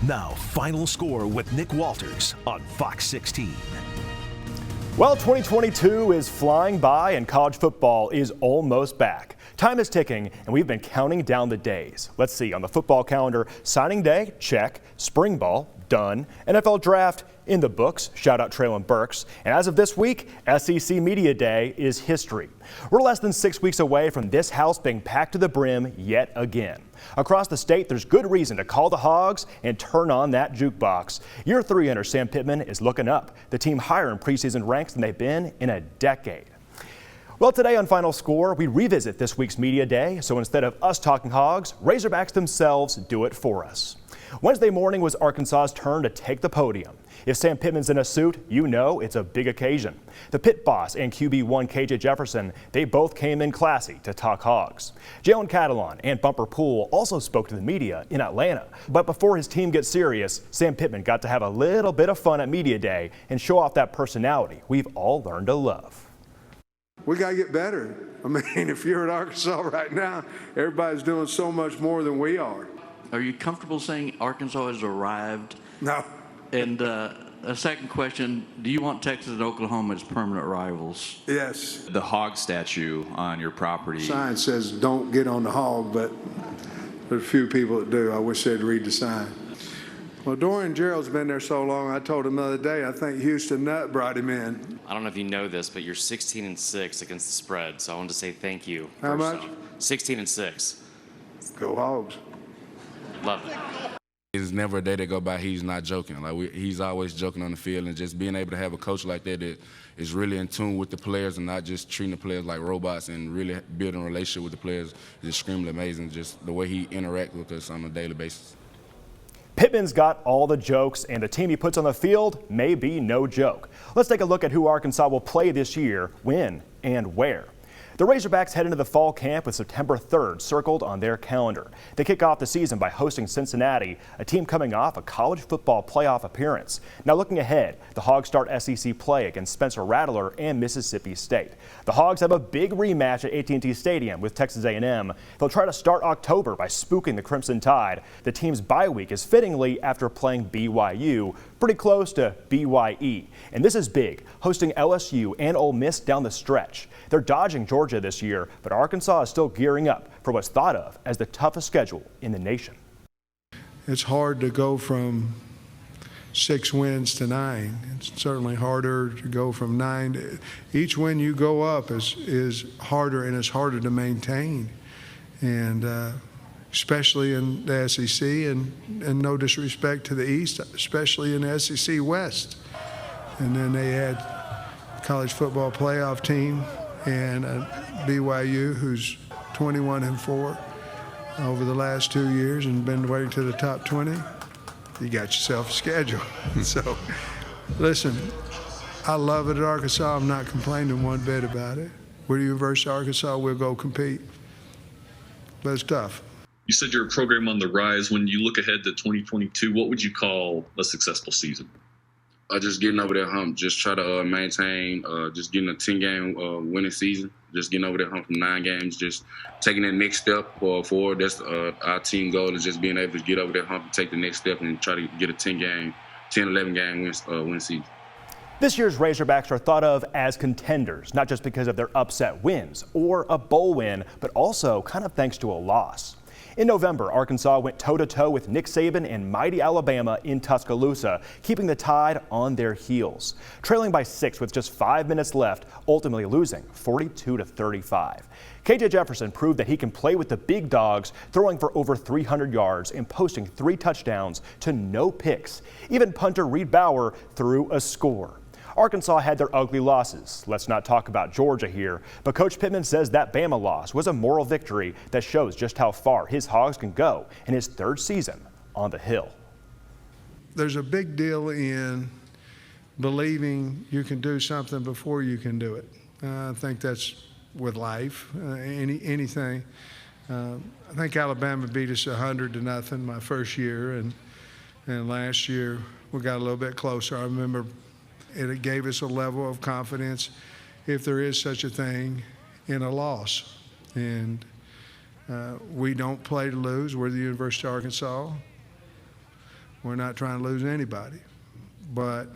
Now, Final Score with Nick Walters on Fox 16. Well, 2022 is flying by and college football is almost back. Time is ticking and we've been counting down the days. Let's see, on the football calendar, signing day, check. Spring ball, done. NFL draft, in the books. Shout out Treylon Burks. And as of this week, SEC Media Day is history. We're less than 6 weeks away from this house being packed to the brim yet again. Across the state, there's good reason to call the Hogs and turn on that jukebox. Year 3 under Sam Pittman is looking up. The team higher in preseason ranks than they've been in a decade. Well, today on Final Score, we revisit this week's Media Day. So instead of us talking Hogs, Razorbacks themselves do it for us. Wednesday morning was Arkansas's turn to take the podium. If Sam Pittman's in a suit, you know it's a big occasion. The Pitt boss and QB1 KJ Jefferson, they both came in classy to talk Hogs. Jalen Catalon and Bumper Poole also spoke to the media in Atlanta. But before his team gets serious, Sam Pittman got to have a little bit of fun at Media Day and show off that personality we've all learned to love. We got to get better. I mean, if you're at Arkansas right now, everybody's doing so much more than we are. Are you comfortable saying Arkansas has arrived? No. And a second question, do you want Texas and Oklahoma as permanent rivals? Yes. The hog statue on your property. Sign says don't get on the hog, but there's a few people that do. I wish they'd read the sign. Well, Dorian Gerald's been there so long, I told him the other day, I think Houston Nutt brought him in. I don't know if you know this, but you're 16-6 against the spread, so I wanted to say thank you. How much? 16-6. Go Hogs. Love it. There's never a day that go by he's not joking. He's always joking on the field, and just being able to have a coach like that is really in tune with the players and not just treating the players like robots and really building a relationship with the players is extremely amazing, just the way he interacts with us on a daily basis. Pittman's got all the jokes, and the team he puts on the field may be no joke. Let's take a look at who Arkansas will play this year, when, and where. The Razorbacks head into the fall camp with September 3rd circled on their calendar. They kick off the season by hosting Cincinnati, a team coming off a college football playoff appearance. Now looking ahead, the Hogs start SEC play against Spencer Rattler and Mississippi State. The Hogs have a big rematch at AT&T Stadium with Texas A&M. They'll try to start October by spooking the Crimson Tide. The team's bye week is fittingly after playing BYU, pretty close to BYE. And this is big, hosting LSU and Ole Miss down the stretch. They're dodging Georgia this year, but Arkansas is still gearing up for what's thought of as the toughest schedule in the nation. It's hard to go from 6 wins to 9. It's certainly harder to go from 9 to, each win you go up is harder, and it's harder to maintain. And especially in the SEC, and no disrespect to the East, especially in the SEC West. And then they had college football playoff team and BYU, who's 21-4 over the last 2 years and been waiting to the top 20. You got yourself a schedule. So, listen, I love it at Arkansas. I'm not complaining one bit about it. We're University of Arkansas. We'll go compete. But it's tough. You said you're a program on the rise. When you look ahead to 2022, what would you call a successful season? Just getting over that hump, just try to maintain, just getting a 10-game winning season, just getting over that hump from 9 games, just taking that next step forward. That's our team goal, is just being able to get over that hump and take the next step and try to get a 10, 11-game win season. This year's Razorbacks are thought of as contenders, not just because of their upset wins or a bowl win, but also kind of thanks to a loss. In November, Arkansas went toe-to-toe with Nick Saban and mighty Alabama in Tuscaloosa, keeping the Tide on their heels. Trailing by 6 with just 5 minutes left, ultimately losing 42-35. KJ Jefferson proved that he can play with the big dogs, throwing for over 300 yards and posting 3 touchdowns to no picks. Even punter Reed Bauer threw a score. Arkansas had their ugly losses. Let's not talk about Georgia here, but Coach Pittman says that Bama loss was a moral victory that shows just how far his Hogs can go in his 3rd season on the Hill. There's a big deal in believing you can do something before you can do it. I think that's with life, anything. I think Alabama beat us 100-0 my first year, and last year we got a little bit closer. I remember it gave us a level of confidence, if there is such a thing, in a loss. And we don't play to lose. We're the University of Arkansas. We're not trying to lose anybody. But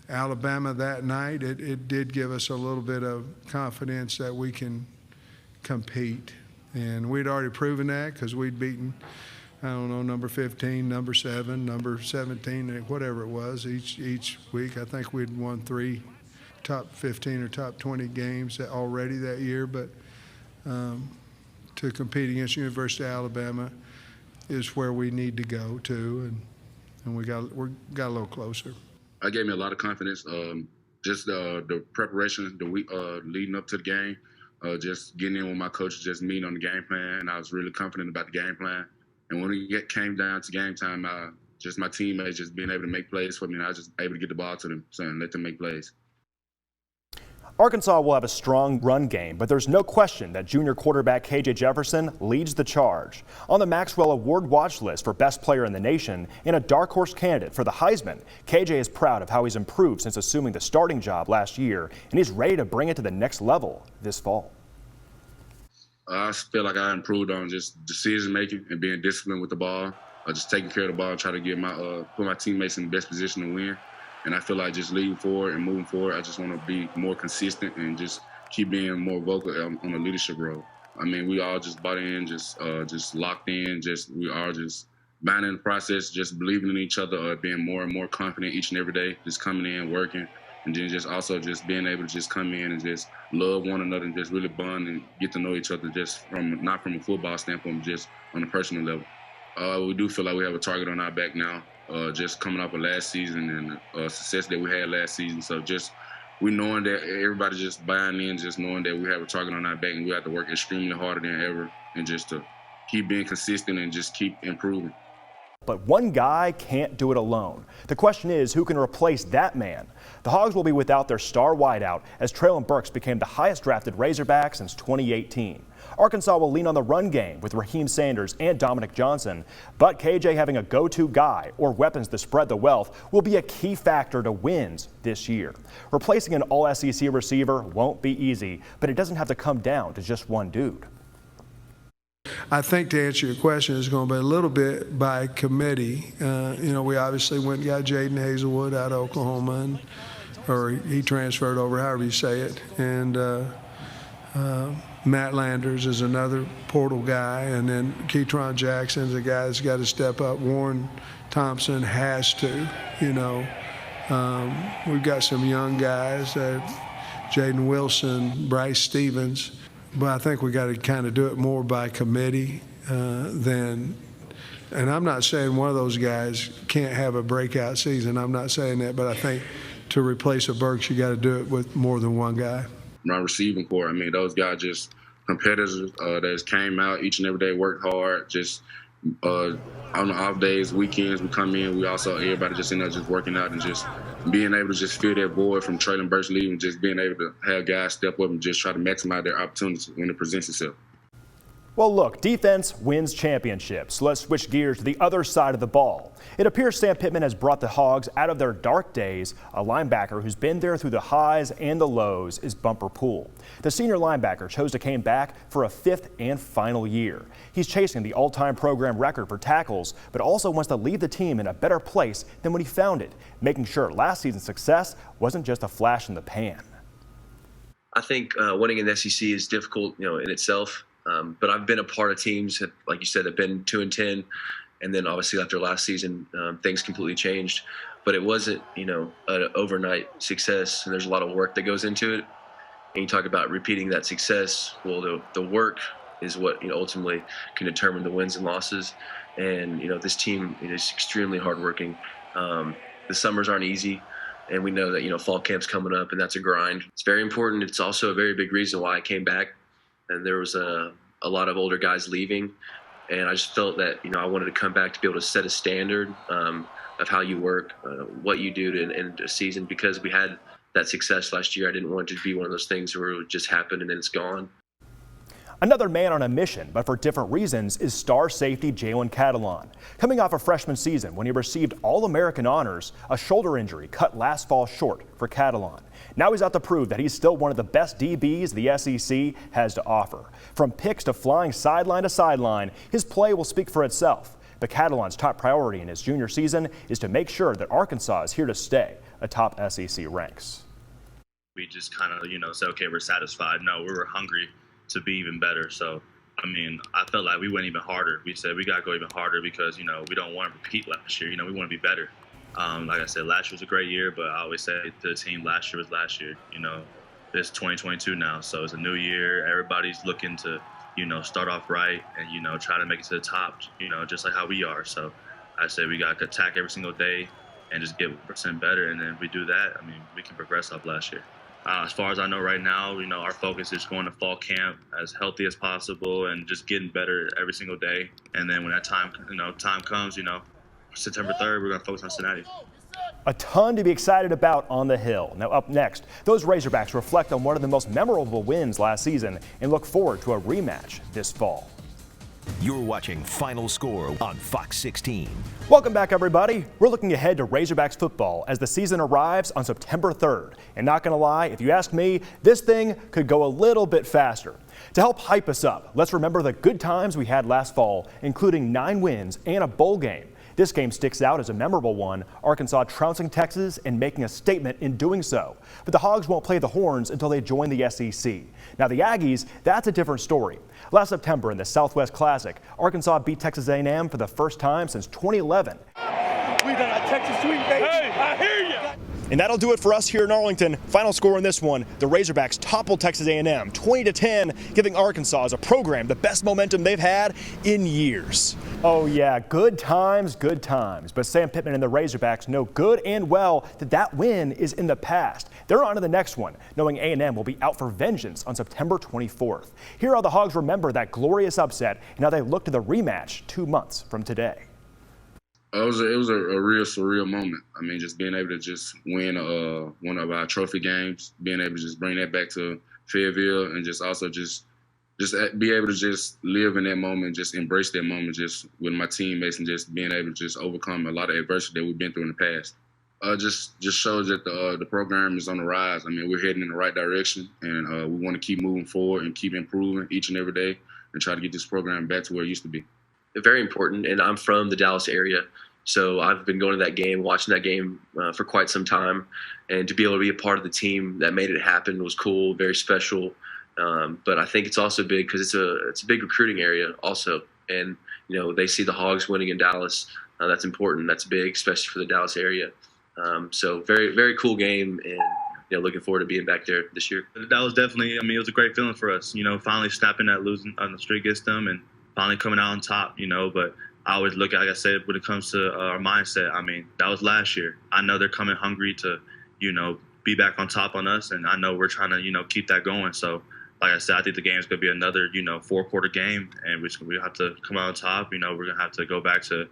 Alabama that night, it did give us a little bit of confidence that we can compete. And we'd already proven that because we'd beaten, I don't know, number 15, number 7, number 17, whatever it was each week. I think we'd won 3 top 15 or top 20 games already that year. But to compete against University of Alabama is where we need to go to, and we got a little closer. It gave me a lot of confidence. Just the preparation, the week leading up to the game, just getting in with my coaches, just meeting on the game plan, and I was really confident about the game plan. And when it came down to game time, just my teammates just being able to make plays for me, and I was just able to get the ball to them, so and let them make plays. Arkansas will have a strong run game, but there's no question that junior quarterback KJ Jefferson leads the charge. On the Maxwell Award watch list for best player in the nation and a dark horse candidate for the Heisman, KJ is proud of how he's improved since assuming the starting job last year, and he's ready to bring it to the next level this fall. I feel like I improved on just decision making and being disciplined with the ball, just taking care of the ball, and try to get put my teammates in the best position to win. And I feel like just leading forward and moving forward, I just want to be more consistent and just keep being more vocal on the leadership role. I mean, we all just bought in, just locked in, we are just buying in the process, just believing in each other, being more and more confident each and every day, just coming in, working, and then just also just being able to just come in and just love one another and just really bond and get to know each other just not from a football standpoint, but just on a personal level. We do feel like we have a target on our back now. Just coming off of last season and success that we had last season. So just we knowing that everybody just buying in, just knowing that we have a target on our back and we have to work extremely harder than ever and just to keep being consistent and just keep improving. But one guy can't do it alone. The question is, who can replace that man? The Hogs will be without their star wideout as Treylon Burks became the highest drafted Razorback since 2018. Arkansas will lean on the run game with Raheem Sanders and Dominic Johnson, but KJ having a go-to guy or weapons to spread the wealth will be a key factor to wins this year. Replacing an all-SEC receiver won't be easy, but it doesn't have to come down to just one dude. I think to answer your question, it's going to be a little bit by committee. We obviously went and got Jaden Hazelwood out of Oklahoma, or he transferred over, however you say it. And Matt Landers is another portal guy. And then Ketron Jackson's a guy that's got to step up. Warren Thompson has to, We've got some young guys, Jaden Wilson, Bryce Stevens. But I think we got to kind of do it more by committee and I'm not saying one of those guys can't have a breakout season. I'm not saying that, but I think to replace a Burks, you got to do it with more than one guy. My receiving core, I mean, those guys just competitors that just came out each and every day, worked hard, just on the off days, weekends, we come in, everybody just in there just working out and just being able to just fill that void from Treylon Burks leaving, just being able to have guys step up and just try to maximize their opportunities when it presents itself. Well, look, defense wins championships. Let's switch gears to the other side of the ball. It appears Sam Pittman has brought the Hogs out of their dark days. A linebacker who's been there through the highs and the lows is Bumper Poole. The senior linebacker chose to come back for a 5th and final year. He's chasing the all-time program record for tackles, but also wants to leave the team in a better place than when he found it, making sure last season's success wasn't just a flash in the pan. I think winning in the SEC is difficult, in itself. But I've been a part of teams that, like you said, have been 2-10, and then obviously after last season, things completely changed. But it wasn't, an overnight success, and there's a lot of work that goes into it. And you talk about repeating that success. Well, the work is what ultimately can determine the wins and losses. And this team is extremely hardworking. The summers aren't easy. And we know that fall camp's coming up, and that's a grind. It's very important. It's also a very big reason why I came back. And there was a lot of older guys leaving, and I just felt that I wanted to come back to be able to set a standard of how you work, what you do to end a season. Because we had that success last year, I didn't want it to be one of those things where it would just happen and then it's gone. Another man on a mission, but for different reasons, is star safety Jalen Catalon. Coming off a freshman season when he received All-American honors, a shoulder injury cut last fall short for Catalon. Now he's out to prove that he's still one of the best DBs the SEC has to offer. From picks to flying sideline to sideline, his play will speak for itself. But Catalon's top priority in his junior season is to make sure that Arkansas is here to stay atop SEC ranks. We just kind of, said, okay, we're satisfied. No, we were hungry to be even better. So, I felt like we went even harder. We said we got to go even harder because, we don't want to repeat last year. We want to be better. Like I said, last year was a great year, but I always say to the team, last year was last year. It's 2022 now, so it's a new year. Everybody's looking to, start off right and, try to make it to the top, just like how we are. So I say we got to attack every single day and just get 1% better. And then if we do that, we can progress off last year. As far as I know right now, our focus is going to fall camp as healthy as possible and just getting better every single day. And then when that time comes, September 3rd, we're going to focus on Cincinnati. A ton to be excited about on the Hill. Now up next, those Razorbacks reflect on one of the most memorable wins last season and look forward to a rematch this fall. You're watching Final Score on Fox 16. Welcome back, everybody. We're looking ahead to Razorbacks football as the season arrives on September 3rd. And not going to lie, if you ask me, this thing could go a little bit faster. To help hype us up, let's remember the good times we had last fall, including 9 wins and a bowl game. This game sticks out as a memorable one, Arkansas trouncing Texas and making a statement in doing so. But the Hogs won't play the Horns until they join the SEC. Now the Aggies, that's a different story. Last September in the Southwest Classic, Arkansas beat Texas A&M for the first time since 2011. We done a Texas sweep, baby. Hey, I hear you. And that'll do it for us here in Arlington. Final score in this one, the Razorbacks toppled Texas A&M 20-10, giving Arkansas as a program the best momentum they've had in years. Oh yeah, good times, good times. But Sam Pittman and the Razorbacks know good and well that win is in the past. They're on to the next one, knowing A&M will be out for vengeance on September 24th. Here are the Hogs remember that glorious upset and how they look to the rematch 2 months from today. It was a real surreal moment. Just being able to just win one of our trophy games, being able to just bring that back to Fayetteville, and just also just be able to just live in that moment, just embrace that moment, just with my teammates, and just being able to just overcome a lot of adversity that we've been through in the past. Just shows that the program is on the rise. We're heading in the right direction, and we want to keep moving forward and keep improving each and every day, and try to get this program back to where it used to be. Very important, and I'm from the Dallas area, so I've been going to that game, watching that game for quite some time, and to be able to be a part of the team that made it happen was cool, very special. But I think it's also big because it's a big recruiting area also, and they see the Hogs winning in Dallas. That's important. That's big, especially for the Dallas area. So very, very cool game, and looking forward to being back there this year. That was definitely, it was a great feeling for us. Finally snapping that losing on the streak against them and finally coming out on top, but I always look at, like I said, when it comes to our mindset, that was last year. I know they're coming hungry to, be back on top on us, and I know we're trying to, keep that going. So, like I said, I think the game's going to be another, 4-quarter game, and we have to come out on top. We're going to have to go back to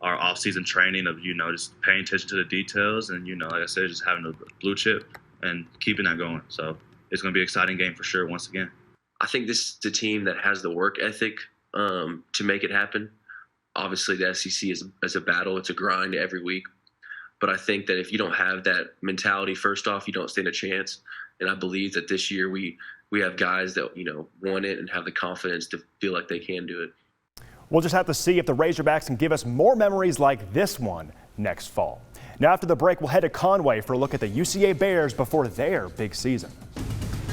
our off-season training of, just paying attention to the details and, like I said, just having a blue chip and keeping that going. So it's going to be an exciting game for sure once again. I think this is the team that has the work ethic to make it happen. Obviously, the SEC is a battle. It's a grind every week. But I think that if you don't have that mentality, first off, you don't stand a chance. And I believe that this year we have guys that, want it and have the confidence to feel like they can do it. We'll just have to see if the Razorbacks can give us more memories like this one next fall. Now, after the break, we'll head to Conway for a look at the UCA Bears before their big season.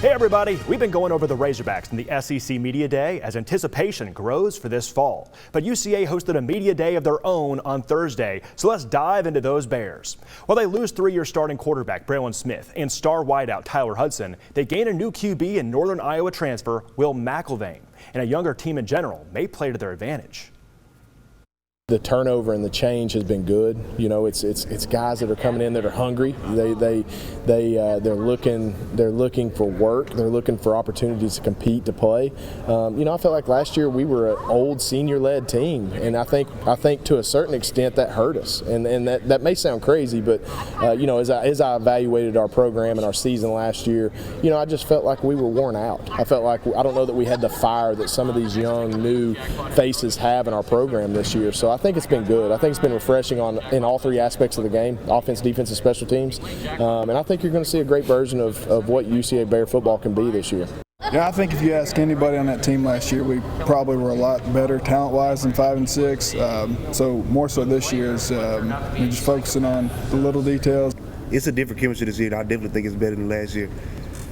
Hey everybody, we've been going over the Razorbacks in the SEC Media Day as anticipation grows for this fall. But UCA hosted a media day of their own on Thursday, so let's dive into those Bears. While they lose 3-year starting quarterback Braylon Smith and star wideout Tyler Hudson, they gain a new QB in Northern Iowa transfer Will McElvain, and a younger team in general may play to their advantage. The turnover and the change has been good. It's guys that are coming in that are hungry. They're looking for work. They're looking for opportunities to compete, to play. I felt like last year we were an old senior-led team, and I think to a certain extent that hurt us. And that may sound crazy, but as I evaluated our program and our season last year, I just felt like we were worn out. I felt like I don't know that we had the fire that some of these young new faces have in our program this year. So I think it's been good. I think it's been refreshing in all 3 aspects of the game: offense, defense, and special teams. And I think you're going to see a great version of what UCA Bear football can be this year. Yeah, I think if you ask anybody on that team last year, we probably were a lot better talent-wise than 5 and 6. So more so this year is we're just focusing on the little details. It's a different chemistry this year. I definitely think it's better than last year.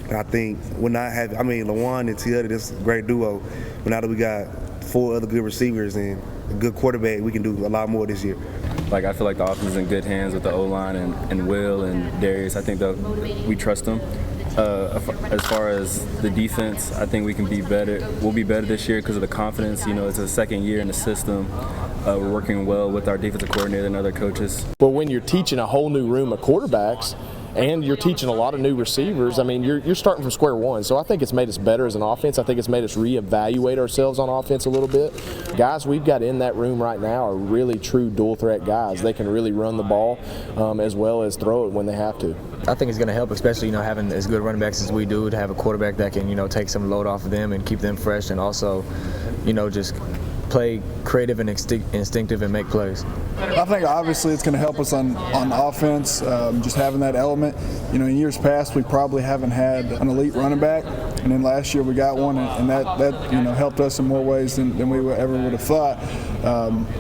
And I think LaJuan and T. This is a great duo. But now that we got 4 other good receivers and a good quarterback, we can do a lot more this year. Like, I feel like the offense is in good hands with the O-line and Will and Darius. I think that we trust them. As far as the defense, I think we can be better. We'll be better this year because of the confidence. You know, it's a second year in the system. We're working well with our defensive coordinator and other coaches. But when you're teaching a whole new room of quarterbacks, and you're teaching a lot of new receivers, I mean, you're starting from square one. So I think it's made us better as an offense. I think it's made us reevaluate ourselves on offense a little bit. Guys we've got in that room right now are really true dual threat guys. They can really run the ball as well as throw it when they have to. I think it's going to help, especially, you know, having as good running backs as we do, to have a quarterback that can, you know, take some load off of them and keep them fresh, and also, you know, just play creative and instinctive and make plays. I think obviously it's going to help us on offense, just having that element. You know, in years past we probably haven't had an elite running back, and then last year we got one, and that you know, helped us in more ways than we ever would have thought.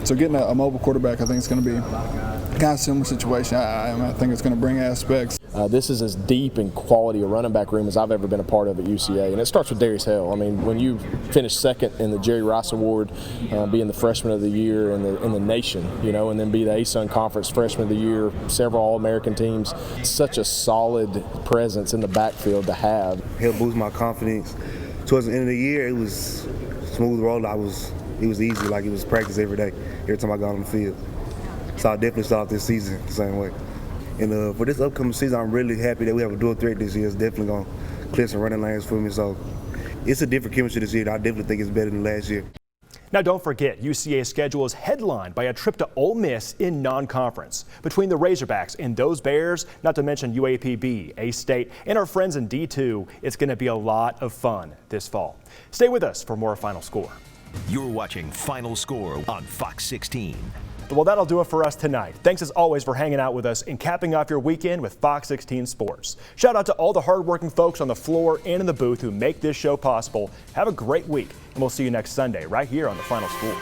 So getting a mobile quarterback, I think it's going to be kind of similar situation. I think it's going to bring aspects. This is as deep in quality a running back room as I've ever been a part of at UCA, and it starts with Darius Hale. I mean, when you finish second in the Jerry Rice Award, being the freshman of the year in the nation, you know, and then be the ASUN Conference freshman of the year, several All-American teams, such a solid presence in the backfield to have. Helped boost my confidence. Towards the end of the year, it was smooth roll. It was easy, like it was practice every day, every time I got on the field. So I definitely start off this season the same way. And for this upcoming season, I'm really happy that we have a dual threat this year. It's definitely going to clear some running lanes for me. So it's a different chemistry this year. I definitely think it's better than last year. Now, don't forget, UCA's schedule is headlined by a trip to Ole Miss in non-conference. Between the Razorbacks and those Bears, not to mention UAPB, A-State, and our friends in D2, it's going to be a lot of fun this fall. Stay with us for more Final Score. You're watching Final Score on Fox 16. Well, that'll do it for us tonight. Thanks as always for hanging out with us and capping off your weekend with Fox 16 Sports. Shout out to all the hardworking folks on the floor and in the booth who make this show possible. Have a great week, and we'll see you next Sunday right here on the Final Score.